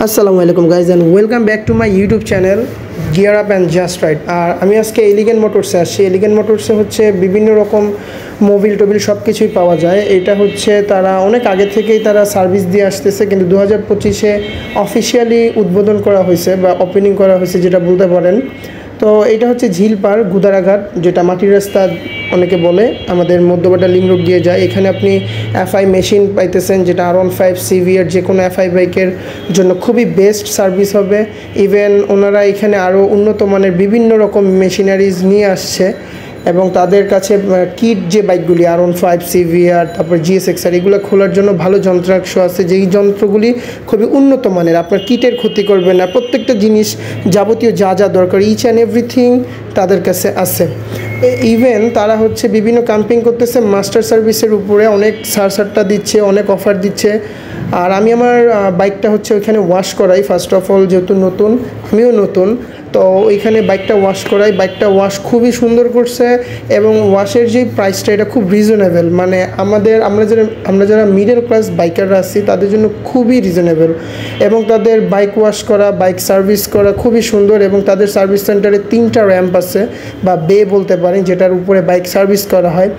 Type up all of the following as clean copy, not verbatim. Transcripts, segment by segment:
আসসালামু আলাইকুম guys and welcome back to my YouTube channel gear up and just ride. আর আমি আজকে এলিগেন্ট মোটরসে আসছি। এলিগেন্ট মোটরসে হচ্ছে বিভিন্ন রকম মোবিল টোবিল সব কিছুই পাওয়া যায়। এটা হচ্ছে তারা অনেক আগে থেকেই তারা সার্ভিস দিয়ে আসতেছে, কিন্তু 2025-এ অফিসিয়ালি উদ্বোধন করা হয়েছে বা ওপেনিং করা হয়েছে যেটা বলতে পারেন। তো এটা হচ্ছে ঝিলপাড় গুদারাঘাট, যেটা মাটির রাস্তা অনেকে বলে, আমাদের মধ্যবাটা লিং রোড দিয়ে যায়। এখানে আপনি এফআই মেশিন পাইতেছেন, যেটা R15 সিভিয়ার যে কোনো এফআই বাইকের জন্য খুবই বেস্ট সার্ভিস হবে। ইভেন ওনারা এখানে আরও উন্নত মানের বিভিন্ন রকম মেশিনারিজ নিয়ে আসছে এবং তাদের কাছে কিট যে বাইকগুলি R15 সিভিয়ার তারপর GSXR এগুলো খোলার জন্য ভালো যন্ত্রাংশ আছে, যেই যন্ত্রগুলি খুবই উন্নত মানের, আপনার কিটের ক্ষতি করবে না। প্রত্যেকটা জিনিস যাবতীয় যা যা দরকার ইচ অ্যান্ড এভরিথিং তাদের কাছে আছে। ইভেন তারা হচ্ছে বিভিন্ন ক্যাম্পিং করতেছে মাস্টার সার্ভিসের উপরে, অনেক ছাড়টা দিচ্ছে, অনেক অফার দিচ্ছে। আর আমি আমার বাইকটা হচ্ছে ওইখানে ওয়াশ করাই। ফার্স্ট অফ অল যেহেতু নতুন, আমিও নতুন, তো ওইখানে বাইকটা ওয়াশ করাই। বাইকটা ওয়াশ খুবই সুন্দর করছে এবং ওয়াশের যে প্রাইসটা এটা খুব রিজনেবল, মানে আমরা যারা মিডল ক্লাস বাইকাররা আছি তাদের জন্য খুবই রিজনেবল। এবং তাদের বাইক ওয়াশ করা, বাইক সার্ভিস করা খুবই সুন্দর। এবং তাদের সার্ভিস সেন্টারে 3টা র্যাম্প আছে বা বে বলতে পারেন, যেটার উপরে বাইক সার্ভিস করা হয়।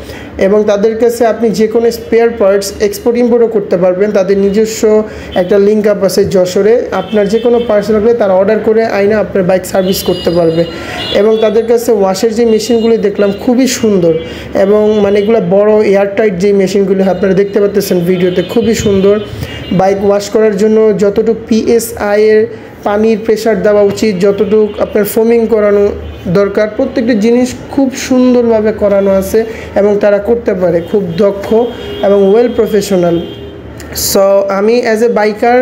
এবং তাদের কাছে আপনি যে কোনো স্পেয়ার পার্টস এক্সপোর্ট ইম্পোর্টও করতে পারবেন। তাদের নিজস্ব একটা লিঙ্ক আপ আছে যশোরে, আপনার যে কোনো পার্টস লাগলে তারা অর্ডার করে আইনা আপনার বাইক সার্ভিস করতে পারবে। এবং তাদের কাছে ওয়াশের যে মেশিনগুলি দেখলাম খুবই সুন্দর, এবং মানে এগুলো বড় এয়ারটাইট যে মেশিনগুলি আপনারা দেখতে পাচ্ছেন ভিডিওতে, খুবই সুন্দর। বাইক ওয়াশ করার জন্য যতটুকু PSI এর পানির প্রেশার দেওয়া উচিত, যতটুকু আপনার ফোমিং করানো দরকার, প্রত্যেকটা জিনিস খুব সুন্দরভাবে করানো আছে এবং তারা করতে পারে, খুব দক্ষ এবং ওয়েল প্রফেশনাল। সো আমি অ্যাজ এ বাইকার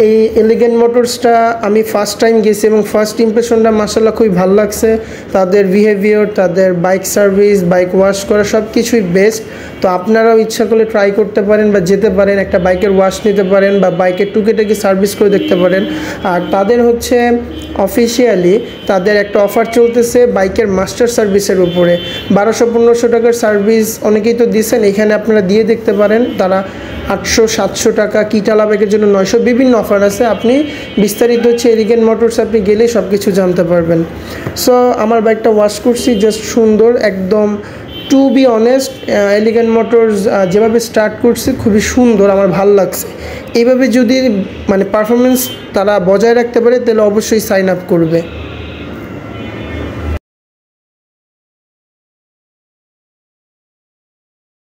এই এলিগেন্ট মোটরসটা আমি ফার্স্ট টাইম গেছি এবং ফার্স্ট ইমপ্রেশনটা মাশাআল্লাহ খুবই ভালো লাগছে। তাদের বিহেভিয়ার, তাদের বাইক সার্ভিস, বাইক ওয়াশ করা সব কিছুই বেস্ট। তো আপনারাও ইচ্ছা করলে ট্রাই করতে পারেন বা যেতে পারেন, একটা বাইকের ওয়াশ নিতে পারেন বা বাইকের টুকিটাকি সার্ভিস করে দেখতে পারেন। আর তাদের হচ্ছে অফিসিয়ালি তাদের একটা অফার চলতেছে বাইকের মাস্টার সার্ভিসের উপরে, 1200-1500 টাকার সার্ভিস অনেকেই তো দিচ্ছেন, এখানে আপনারা দিয়ে দেখতে পারেন। তারা 800-700 টাকা, কিটালা বাইকের জন্য 900, বিভিন্ন অফার আছে। আপনি বিস্তারিত হচ্ছে এলিগেন্ট মোটরস আপনি গেলেই সব কিছু জানতে পারবেন। সো আমার বাইকটা ওয়াশ করছি, জাস্ট সুন্দর একদম। To be honest, elegant motors যেভাবে স্টার্ট করছে খুবই সুন্দর, আমার ভালো লাগছে। এইভাবে যদি মানে পারফরমেন্স তারা বজায় রাখতে পারে তাহলে অবশ্যই সাইন আপ করবে।